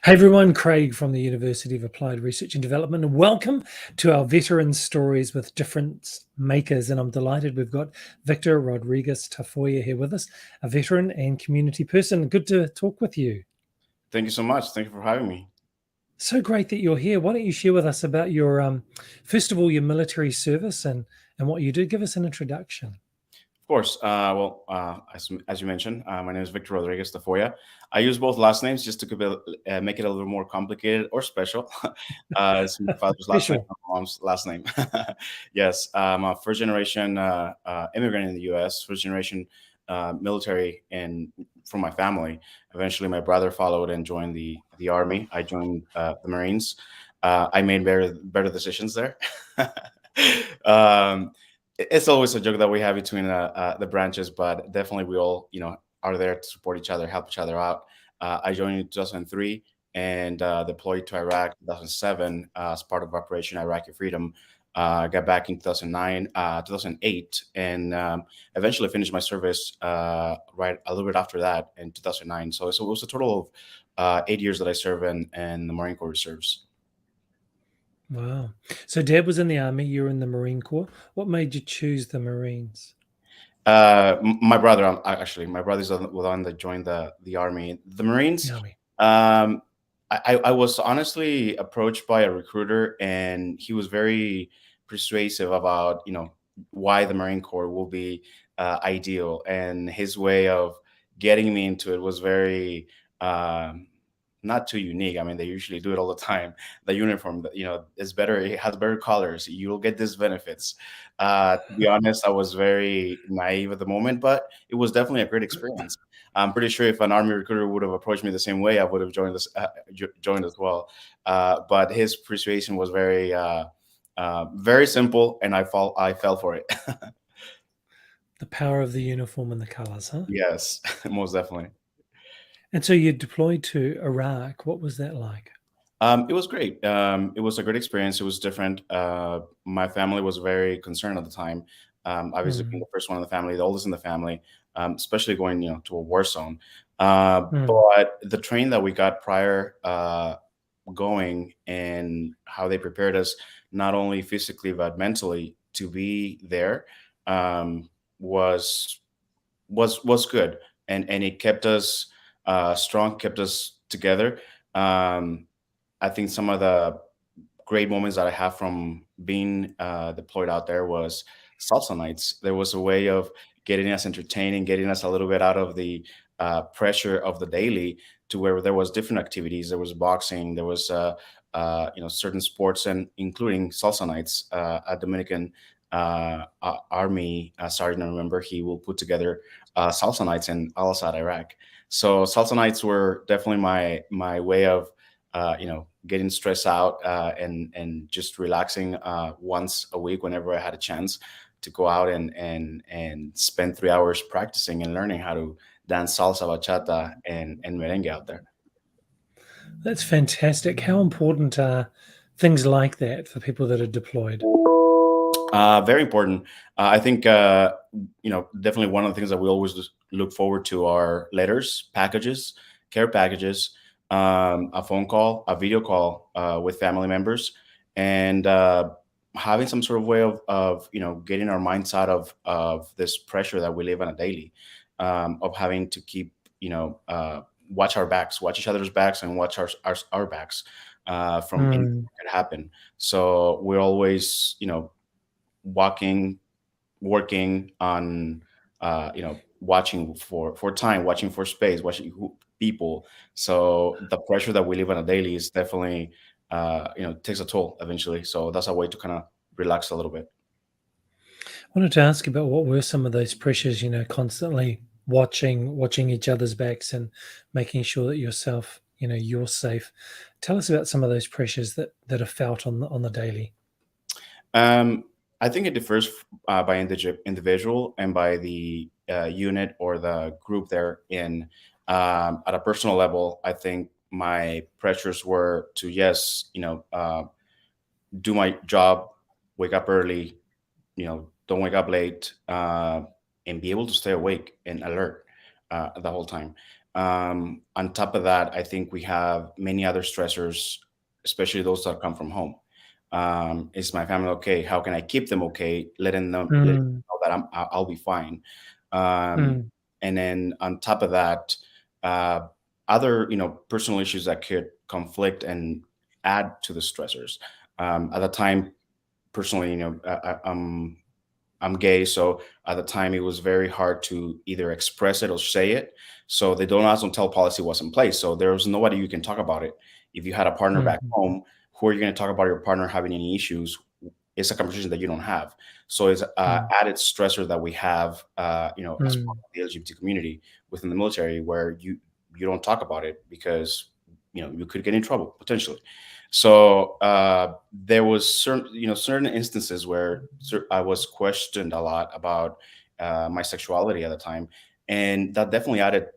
Hey everyone, Craig from the University of Applied Research and Development, and welcome to our Veteran Stories with Difference Makers. And I'm delighted we've got Victor Rodriguez Tafoya here with us, a veteran and community person. Good to talk with you. Thank you so much. Thank you for having me. So great that you're here. Why don't you share with us about your, first of all, your military service and what you do? Give us an introduction. Of course. As you mentioned, my name is Victor Rodriguez Tafoya. I use both last names just to make it a little more complicated or special. It's my father's last name, Special. my mom's last name. Yes, I'm a first generation immigrant in the U.S., first generation military and from my family. Eventually, my brother followed and joined the army. I joined the Marines. I made better decisions there. um, it's always a joke that we have between the branches, but definitely we all, are there to support each other, help each other out. I joined in 2003 and deployed to Iraq in 2007 as part of Operation Iraqi Freedom. I got back in 2009, 2008, and eventually finished my service right a little bit after that in 2009. So it was a total of 8 years that I served in the Marine Corps Reserves. Wow. So Dad was in the army, you were in the Marine Corps. What made you choose the Marines? My brother, actually, my brother's the one that joined the army. The The Marines. army. Um, I was honestly approached by a recruiter, and he was very persuasive about why the Marine Corps will be ideal, and his way of getting me into it was very not too unique. I mean, they usually do it all the time. The uniform, is better. It has better colors. You'll get these benefits. To be honest, I was very naive at the moment, but it was definitely a great experience. I'm pretty sure if an army recruiter would have approached me the same way, I would have joined as well. But his persuasion was very simple, and I fell for it. The power of the uniform and the colors, huh? Yes, most definitely. And so you deployed to Iraq. What was that like? It was great. It was a great experience. It was different. My family was very concerned at the time. Obviously, being Mm, the first one in the family, the oldest in the family, especially going, to a war zone. mm, But the training that we got prior going and how they prepared us, not only physically but mentally, to be there, um, was was good, and it kept us strong, kept us together. Um, I think some of the great moments that I have from being deployed out there was salsa nights. There was a way of getting us entertaining, getting us a little bit out of the pressure of the daily, to where there was different activities. There was boxing, there was certain sports, and including salsa nights. A Dominican army sergeant, I remember, he will put together salsa nights in Al Assad, Iraq. So salsa nights were definitely my way of getting stressed out and just relaxing once a week whenever I had a chance to go out and spend 3 hours practicing and learning how to dance salsa, bachata, and merengue out there. that's fantastic. How important are things like that for people that are deployed? Very important. I think definitely one of the things that we always look forward to are letters, packages, care packages, a phone call, a video call with family members, and having some sort of way of getting our minds out of this pressure that we live on a daily, of having to keep watch our backs, watch each other's backs, and watch our backs from anything Mm. that could happen. So we're always walking, working on, watching for time, watching for space, watching people. So the pressure that we live on a daily is definitely, takes a toll eventually. So that's a way to kind of relax a little bit. I wanted to ask about what were some of those pressures, constantly watching each other's backs and making sure that yourself, you're safe. Tell us about some of those pressures that are felt on the daily. Um, I think it differs by individual and by the unit or the group they're in. At a personal level, I think my pressures were to, yes, do my job, wake up early, don't wake up late, and be able to stay awake and alert the whole time. On top of that, I think we have many other stressors, especially those that come from home. Is my family okay? How can I keep them okay? Letting them Mm, know that I'll be fine. Um, mm, and then on top of that, uh, other personal issues that could conflict and add to the stressors. At the time, personally, I'm gay, so at the time it was very hard to either express it or say it. So the don't ask, don't tell policy was in place. So there was nobody you can talk about it. If you had a partner back mm, home, who are you going to talk about your partner having any issues? It's a conversation that you don't have. So it's mm, added stressor that we have, as part mm, of the LGBT community within the military, where you don't talk about it because you could get in trouble potentially. So there was certain instances where I was questioned a lot about my sexuality at the time, and that definitely added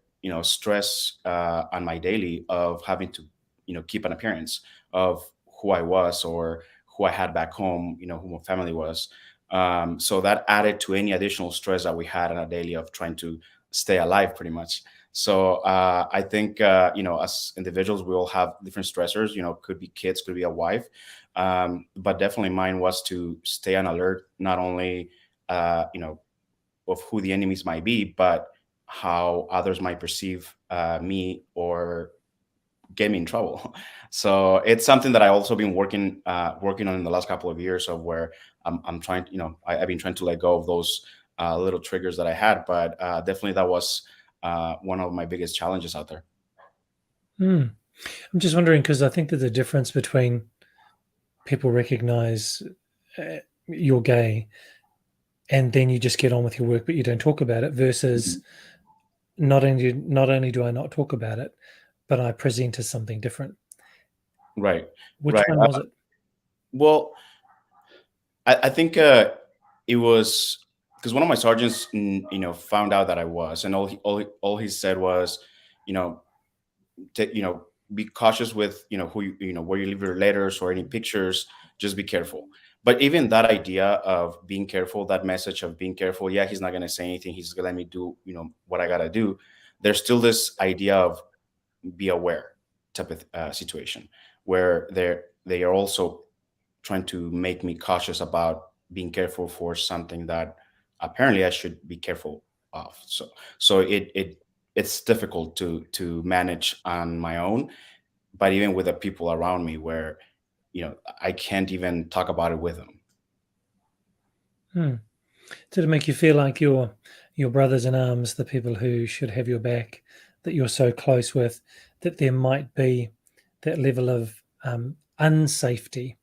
stress on my daily of having to keep an appearance of who I was or who I had back home, who my family was. So that added to any additional stress that we had on a daily of trying to stay alive, pretty much. So I think as individuals, we all have different stressors. Could be kids, could be a wife, but definitely mine was to stay on alert, not only of who the enemies might be, but how others might perceive me or get me in trouble. So it's something that I also been working on in the last couple of years, of where I'm trying. I've been trying to let go of those little triggers that I had, but definitely that was one of my biggest challenges out there. mm. I'm just wondering because I think there's a difference between people recognize you're gay and then you just get on with your work, but you don't talk about it, versus Mhm. not only do I not talk about it, but I present as something different. Right, Which right. one was it? Well, I think it was because one of my sergeants, found out that I was, and all he said was, you know, you know be cautious with who where you leave your letters or any pictures. Just be careful. But even that idea of being careful, that message of being careful, yeah, he's not going to say anything, he's going to let me do what I got to do. There's still this idea of be aware type of situation, where they are also trying to make me cautious about being careful for something that apparently I should be careful of. So it's difficult to manage on my own, but even with the people around me, where I can't even talk about it with them. Hmm. Did it make you feel like your brothers in arms, the people who should have your back, that you're so close with, that there might be that level of unsafety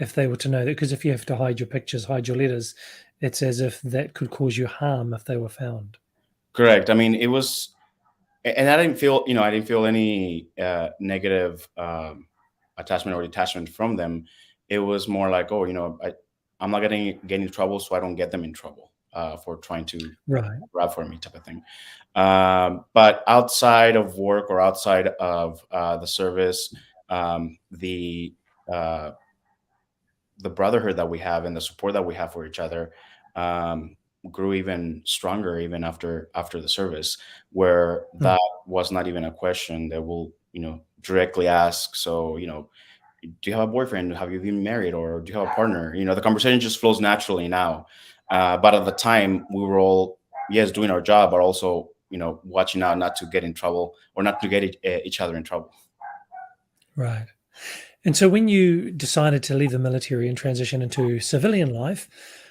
if they were to know that? Because if you have to hide your pictures, hide your letters, it's as if that could cause you harm if they were found. Correct. I mean, it was, and I didn't feel any negative attachment or detachment from them. It was more like, oh, I'm not getting in trouble, so I don't get them in trouble for trying to Right. grab for me, type of thing. But outside of work or outside of the service, uh, the brotherhood that we have and the support that we have for each other um, grew even stronger, even after the service, where Hmm. that was not even a question. They will directly ask, so do you have a boyfriend, have you been married, or do you have a partner? The conversation just flows naturally now. But at the time, we were all, yes, doing our job, but also watching out not to get in trouble or not to get each other in trouble. Right. And so when you decided to leave the military and transition into civilian life,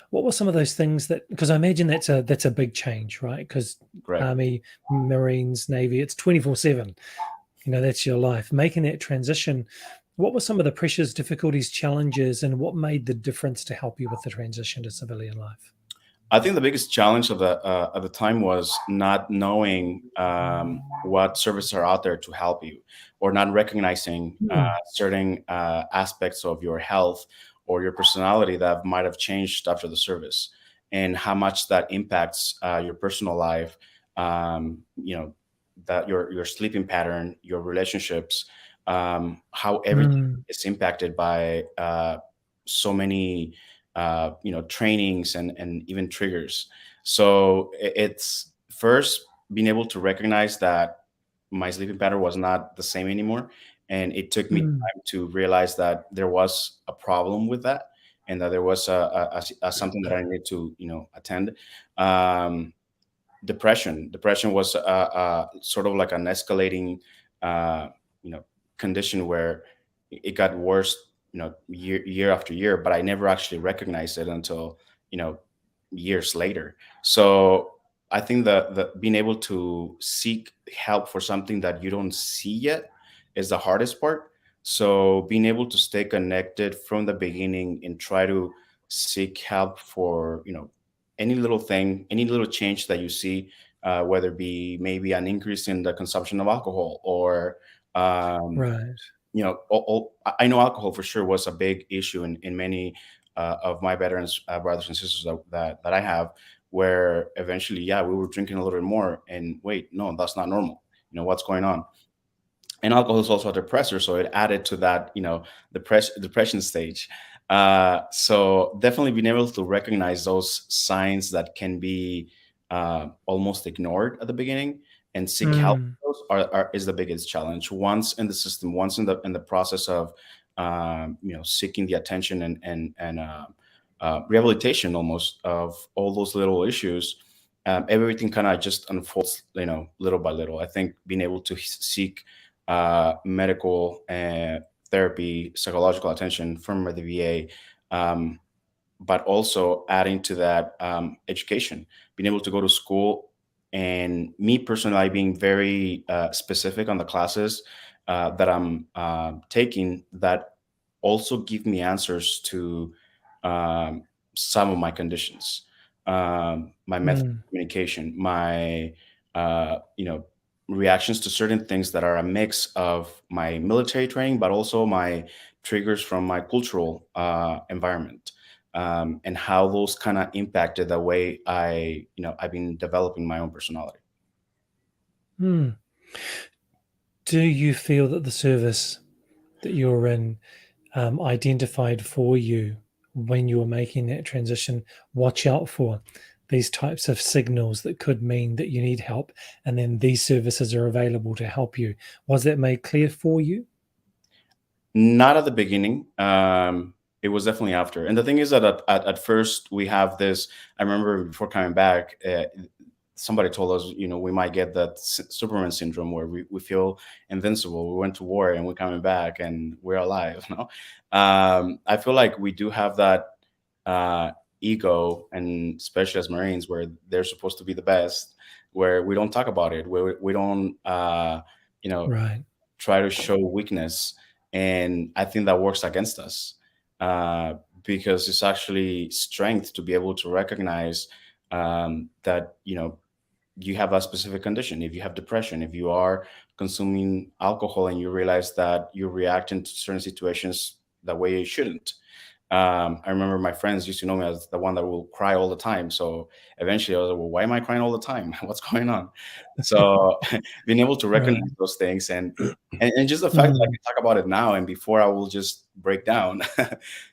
what were some of those things that, because I imagine that's a big change, right? Because Correct. Army, Marines, Navy, it's 24/7. That's your life. Making that transition, what were some of the pressures, difficulties, challenges, and what made the difference to help you with the transition to civilian life? I think the biggest challenge of the at the time was not knowing what services are out there to help you, or not recognizing Hmm. certain aspects of your health or your personality that might have changed after the service, and how much that impacts your personal life. That your sleeping pattern, your relationships, how everything Mm, is impacted by so many trainings and even triggers. So it's first being able to recognize that my sleeping pattern was not the same anymore, and it took me Mm. time to realize that there was a problem with that, and that there was a something that I needed to, attend. Um, depression was sort of like an escalating uh, you know condition where it got worse, year after year, but I never actually recognized it until, you know years later. So I think the being able to seek help for something that you don't see yet is the hardest part. So being able to stay connected from the beginning and try to seek help for, any little thing, any little change that you see, whether it be maybe an increase in the consumption of alcohol, or um, Right. I know alcohol for sure was a big issue in many of my veterans, brothers and sisters that I have, where eventually, yeah, we were drinking a little bit more, and wait, no, that's not normal. What's going on? And alcohol is also a depressor, so it added to that, depression stage. So definitely being able to recognize those signs that can be almost ignored at the beginning and seek help, Mm. those is the biggest challenge. Once in the system, once in the process of seeking the attention and rehabilitation, almost, of all those little issues, everything kind of just unfolds, little by little. I think being able to seek medical therapy, psychological attention from the VA, um, but also adding to that, education, being able to go to school, and me personally being very specific on the classes that I'm taking, that also give me answers to um, some of my conditions, my method Mm. of communication, my reactions to certain things that are a mix of my military training, but also my triggers from my cultural environment, and how those kind of impacted the way I've been developing my own personality. Mm. Do you feel that the service that you're in identified for you when you were making that transition, watch out for these types of signals that could mean that you need help, and then these services are available to help you? Was that made clear for you? Not at the beginning. It was definitely after. And the thing is that at first we have this. I remember before coming back, somebody told us, we might get that Superman syndrome where we feel invincible. We went to war and we're coming back and we're alive. No, I feel like we do have that uh, ego, and especially as Marines, where they're supposed to be the best, where we don't talk about it, where we don't, you know, Right. try to show weakness. And I think that works against us, uh, because it's actually strength to be able to recognize that you have a specific condition. If you have depression, if you are consuming alcohol and you realize that you're reacting to certain situations the way you shouldn't. I remember my friends used to know me as the one that will cry all the time. So eventually I was like, well, why am I crying all the time? What's going on? So being able to recognize Right. those things, and just the fact that I Mm. can talk about it now and before I will just break down,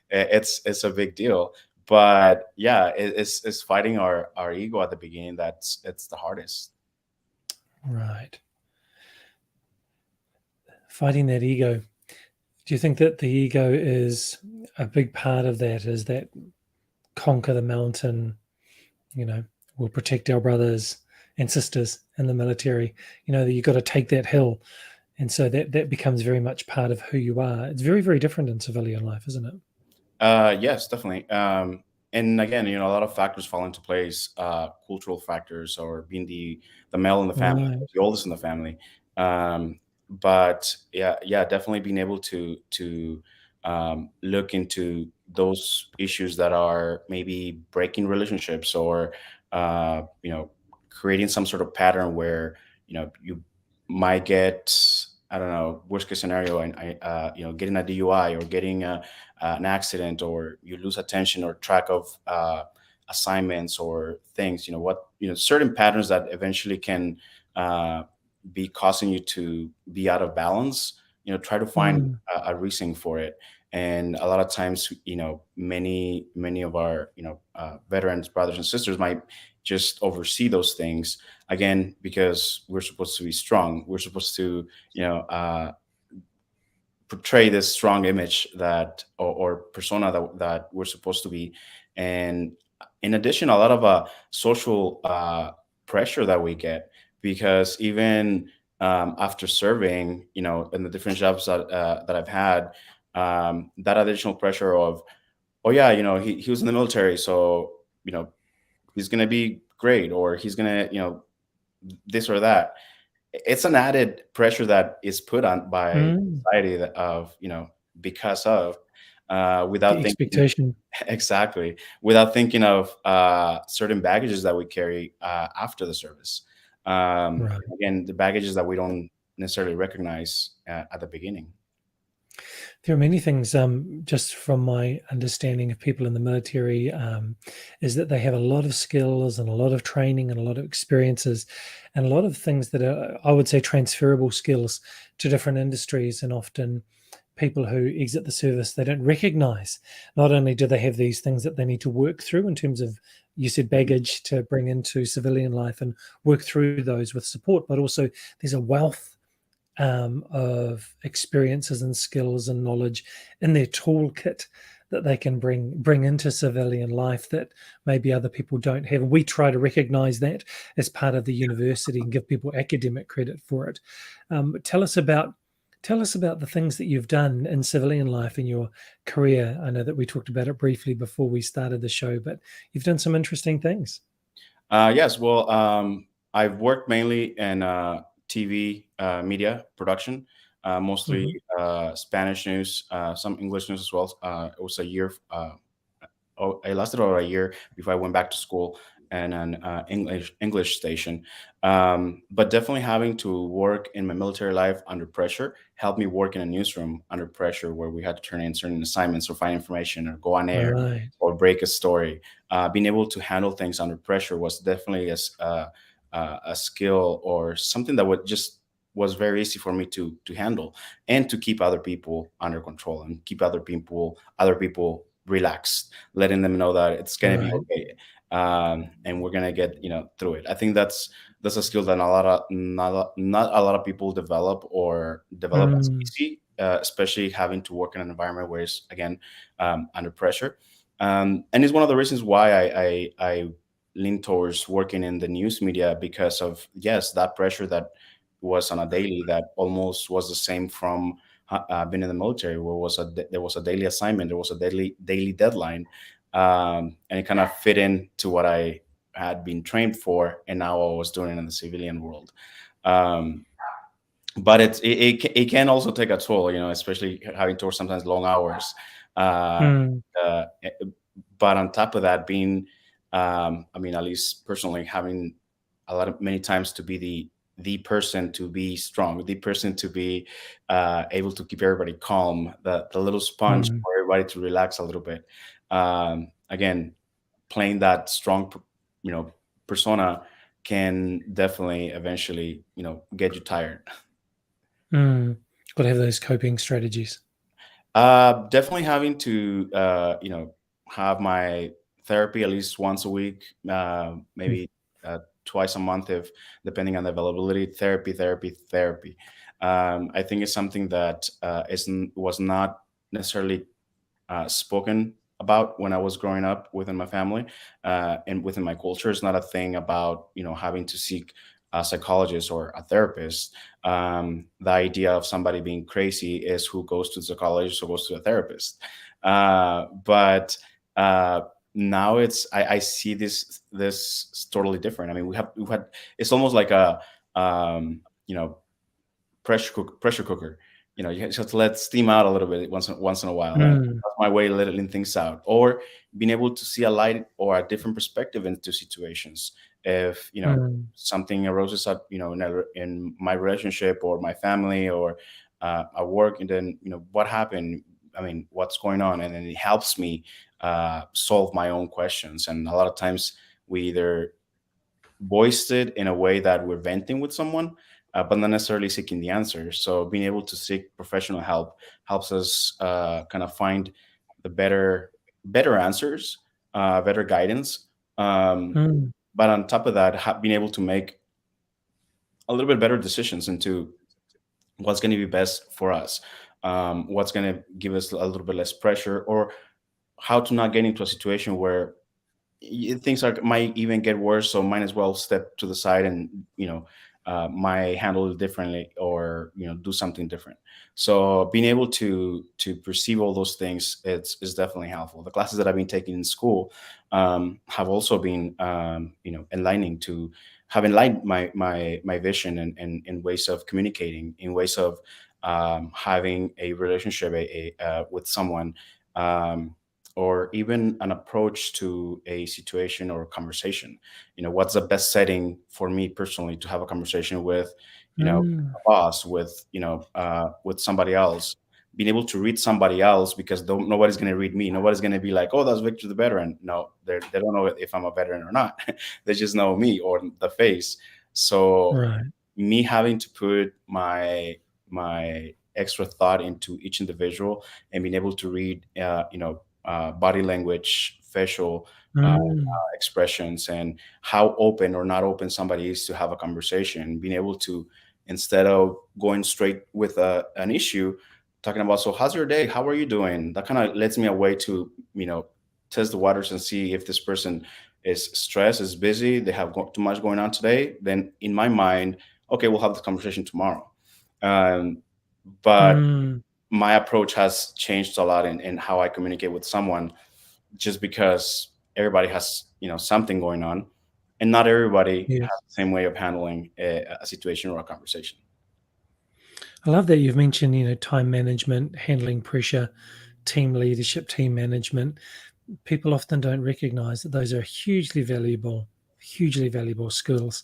it's a big deal. But yeah, it's fighting our ego at the beginning. It's the hardest. Right. Fighting that ego. Do you think that the ego is a big part of that? Is that conquer the mountain, you know, we'll protect our brothers and sisters in the military, that you've got to take that hill. And so that becomes very much part of who you are. It's very, very different in civilian life, isn't it? Yes, definitely. And again, a lot of factors fall into place. Cultural factors, or being the male in the family, Right. the oldest in the family. But yeah, yeah, definitely being able to look into those issues that are maybe breaking relationships, or creating some sort of pattern where you might get, I don't know, worst case scenario, and getting a DUI, or getting an accident, or you lose attention or track of assignments or things, certain patterns that eventually can uh, be causing you to be out of balance. Try to find Mm. a reason for it. And a lot of times, many of our veterans brothers and sisters might just oversee those things, again, because we're supposed to be strong. We're supposed to, portray this strong image that, or persona that we're supposed to be. And in addition, a lot of social pressure that we get, because even after serving, in the different jobs that I've had, that additional pressure of, oh yeah, he was in the military, so he's gonna be great, or he's gonna, this or that. It's an added pressure that is put on by Mm. society, that of, because of, The without thinking. expectation. Exactly, without thinking of certain baggages that we carry after the service. Right. Again, the baggages that we don't necessarily recognize at the beginning. There are many things, just from my understanding of people in the military, is that they have a lot of skills and a lot of training and a lot of experiences and a lot of things that are, I would say, transferable skills to different industries. And often people who exit the service, they don't recognize not only do they have these things that they need to work through in terms of, you said, baggage to bring into civilian life and work through those with support, but also there's a wealth of experiences and skills and knowledge in their toolkit that they can bring into civilian life that maybe other people don't have. And we try to recognize that as part of the university and give people academic credit for it. Tell us about the things that you've done in civilian life in your career. I know that we talked about it briefly before we started the show, but you've done some interesting things. Yes, well, I've worked mainly in TV media production, mostly Hmm. Spanish news, some English news as well. It was a year. I lasted over a year before I went back to school and an English station. But definitely having to work in my military life under pressure helped me work in a newsroom under pressure, where we had to turn in certain assignments or find information or go on air Right. or break a story. Being able to handle things under pressure was definitely a skill, or something that would just was very easy for me to handle, and to keep other people under control and keep other people relaxed, letting them know that it's going to be Right. okay, and we're going to get through it. I think that's a skill that not a lot of people develop as Mm, easy, especially having to work in an environment where it's, again, under pressure. And it's one of the reasons why I lean towards working in the news media, because of, yes, that pressure that was on a daily, that almost was the same from being in the military, where there was a daily assignment, there was a daily deadline, and it kind of fit into what I had been trained for, and now I was doing it in the civilian world. Um, but it can also take a toll, especially having to work sometimes long hours. Uh, mm, uh, eh, but on top of that, being, I mean, at least personally, having many times to be the person to be strong, the person to be able to keep everybody calm, the little sponge mm, for everybody to relax a little bit. Again, playing that strong, persona can definitely eventually, get you tired. mm. Got to have those coping strategies. Definitely having to, have my therapy at least once a week, Mm, maybe twice a month, if depending on the availability. Therapy. I think it's something that was not necessarily spoken about when I was growing up within my family, and within my culture. It's not a thing about having to seek a psychologist or a therapist. The idea of somebody being crazy is who goes to the psychologist or goes to a therapist. But now I see this totally different. I mean, we've had, it's almost like a, you know pressure cooker. You just have to let steam out a little bit once in a while, and mm, that's my way of letting things out, or being able to see a light or a different perspective into situations. If mm, something arises up, in my relationship or my family or at work, and then what happened. I mean, what's going on, and then it helps me solve my own questions. And a lot of times we either voiced it in a way that we're venting with someone, but not necessarily seeking the answer. So being able to seek professional help helps us kind of find the better answers, better guidance. Um, mm. but on top of that, being able to make a little bit better decisions into what's going to be best for us, what's going to give us a little bit less pressure, or how to not get into a situation where things are might even get worse. So might as well step to the side and might handle it differently, or do something different. So being able to perceive all those things, it's is definitely helpful. The classes that I've been taking in school have also been enlightening to have enlightened my vision, and ways of communicating, in ways of having a relationship with someone, um, or even an approach to a situation or a conversation. What's the best setting for me personally to have a conversation with, Mm, a boss, with somebody else. Being able to read somebody else, because nobody's going to read me. Nobody's going to be like, oh, that's Victor the veteran. No, they don't know if I'm a veteran or not. They just know me or the face. So right. me having to put my extra thought into each individual, and being able to read body language, facial Mm, expressions, and how open or not open somebody is to have a conversation, being able to, instead of going straight with an issue, talking about, so how's your day, how are you doing, that kind of lets me away to test the waters and see if this person is stressed, is busy, they have too much going on today. Then in my mind, okay, we'll have this conversation tomorrow. um, but mm, my approach has changed a lot in how I communicate with someone, just because everybody has something going on, and not everybody has yes. the same way of handling a situation or a conversation. I love that you've mentioned, time management, handling pressure, team leadership, team management. People often don't recognize that those are hugely valuable skills,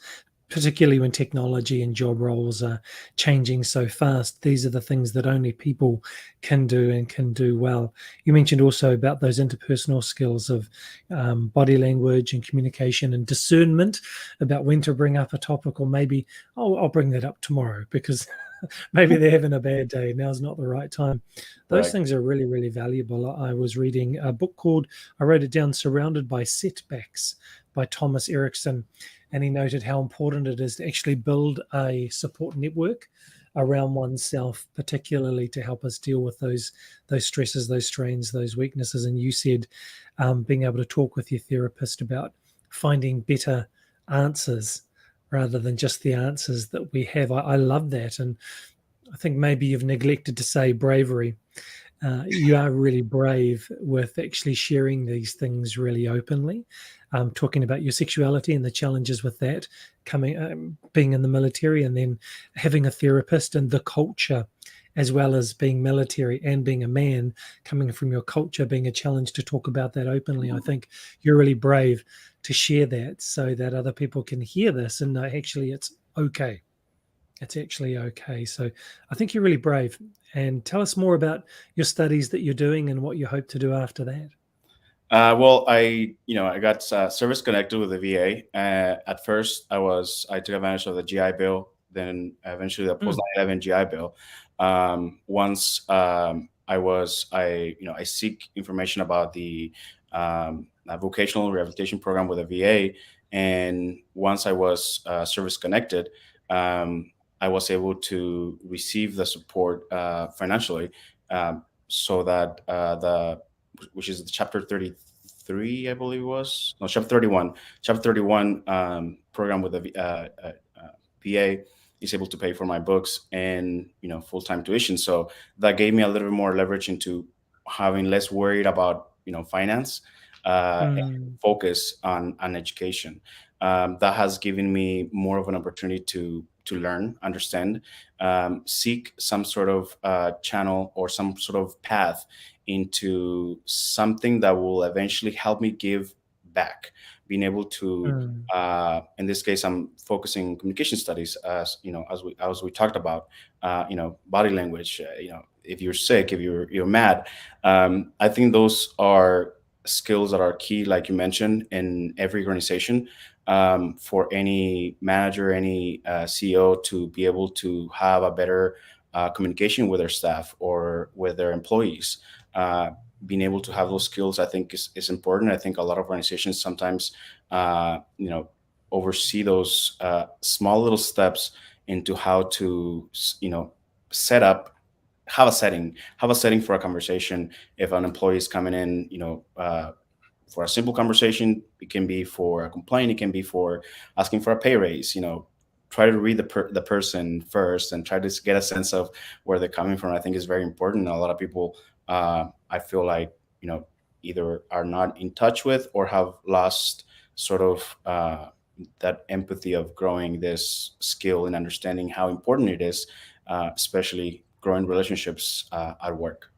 particularly when technology and job roles are changing so fast. These are the things that only people can do and can do well. You mentioned also about those interpersonal skills of body language and communication and discernment about when to bring up a topic, or maybe, oh, I'll bring that up tomorrow because maybe they're having a bad day. Now's not the right time. Those Correct. things are really, really valuable. I was reading a book called, I wrote it down, Surrounded by Setbacks by Thomas Erickson. And he noted how important it is to actually build a support network around oneself, particularly to help us deal with those stresses, those strains, those weaknesses. And you said being able to talk with your therapist about finding better answers rather than just the answers that we have. I love that. And I think maybe you've neglected to say bravery. You are really brave with actually sharing these things really openly, talking about your sexuality and the challenges with that, coming, being in the military, and then having a therapist, and the culture, as well as being military and being a man, coming from your culture, being a challenge to talk about that openly. I think you're really brave to share that so that other people can hear this and know actually it's okay. It's actually okay. So I think you're really brave. And tell us more about your studies that you're doing and what you hope to do after that. Well, I got service connected with the VA. At first, I took advantage of the GI Bill, then eventually the post Mm, 9/11 GI Bill. Once I seek information about the vocational rehabilitation program with the VA, and once I was service connected, I was able to receive the support financially, so that the which is the chapter 33, I believe it was. No, chapter 31. Chapter 31 program with the VA is able to pay for my books and full-time tuition. So that gave me a little bit more leverage into having less worried about finance, and mm, focus on education. That has given me more of an opportunity to learn, understand, seek some sort of channel or some sort of path into something that will eventually help me give back. Being able to, mm, in this case, I'm focusing communication studies, as as we talked about, body language. If you're sick, if you're mad, I think those are skills that are key, like you mentioned, in every organization, for any manager, any CEO to be able to have a better communication with their staff or with their employees. Uh, Being able to have those skills, I think, is important. I think a lot of organizations sometimes, oversee those small little steps into how to, set up, have a setting for a conversation. If an employee is coming in, for a simple conversation, it can be for a complaint, it can be for asking for a pay raise. Try to read the person first and try to get a sense of where they're coming from. I think is very important. A lot of people, I feel like, either are not in touch with or have lost sort of that empathy of growing this skill and understanding how important it is, especially growing relationships at work.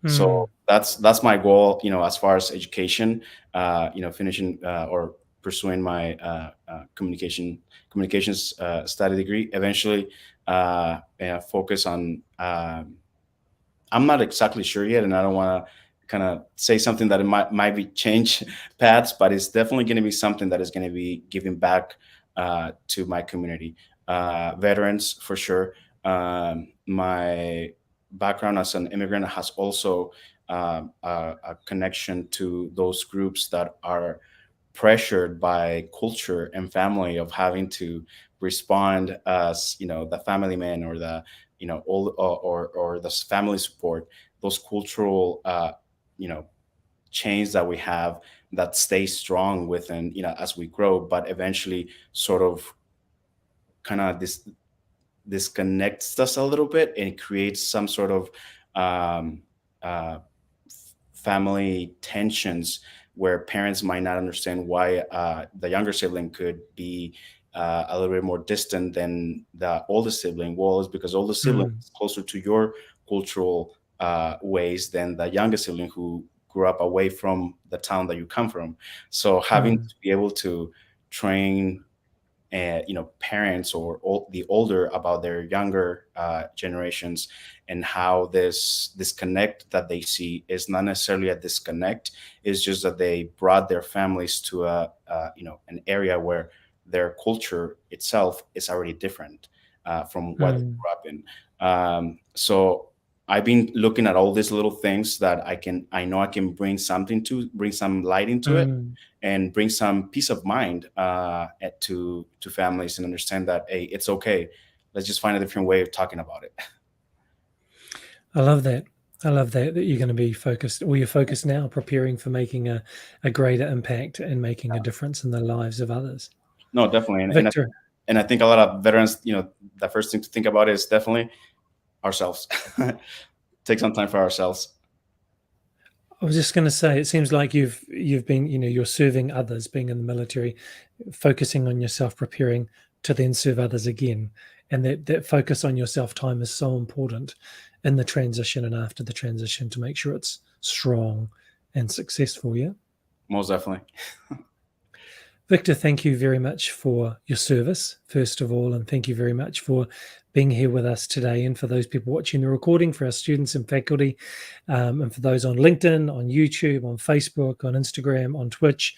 Mm, So that's my goal, as far as education, finishing or pursuing my communications study degree. Eventually, focus on. I'm not exactly sure yet, and I don't want to kind of say something that it might be change paths, but it's definitely going to be something that is going to be giving back to my community, veterans for sure. My background as an immigrant has also a connection to those groups that are pressured by culture and family of having to respond as, the family man, or the, all, or the family support, those cultural you know chains that we have that stay strong within, as we grow, but eventually sort of kind of disconnects us a little bit, and it creates some sort of um, uh, family tensions where parents might not understand why the younger sibling could be a little bit more distant than the oldest sibling. Well, it's because oldest sibling mm, is closer to your cultural ways than the youngest sibling who grew up away from the town that you come from. So having mm, to be able to train, parents or the older about their younger generations, and how this disconnect that they see is not necessarily a disconnect. It's just that they brought their families to an area where their culture itself is already different from what they mm, grew up in. So I've been looking at all these little things that I know I can bring some light into it, mm. and bring some peace of mind to families, and understand that, hey, it's okay. Let's just find a different way of talking about it. I love that. I love that you're going to be focused, or you're focused now, preparing for making a greater impact and making a difference in the lives of others. No, definitely, Victor, and I think a lot of veterans, the first thing to think about is definitely ourselves. Take some time for ourselves. I was just going to say, it seems like you've been, you're serving others, being in the military, focusing on yourself, preparing to then serve others again, and that focus on yourself time is so important in the transition and after the transition to make sure it's strong and successful. Yeah. Most definitely. Victor, thank you very much for your service, first of all, and thank you very much for being here with us today. And for those people watching the recording, for our students and faculty, and for those on LinkedIn, on YouTube, on Facebook, on Instagram, on Twitch,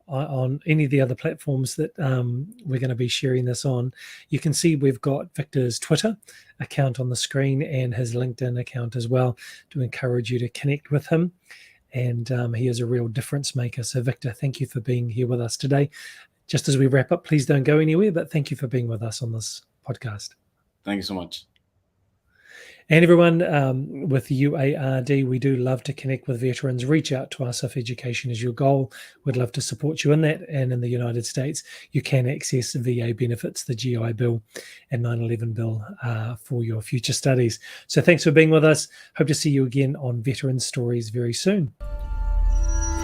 on any of the other platforms that we're going to be sharing this on, you can see we've got Victor's Twitter account on the screen and his LinkedIn account as well, to encourage you to connect with him. And he is a real difference maker. So, Victor, thank you for being here with us today. Just as we wrap up, please don't go anywhere, but thank you for being with us on this podcast. Thank you so much. And everyone, with UARD, we do love to connect with veterans. Reach out to us if education is your goal. We'd love to support you in that. And in the United States, you can access VA benefits, the GI Bill and 9/11 Bill for your future studies. So thanks for being with us. Hope to see you again on Veteran Stories very soon.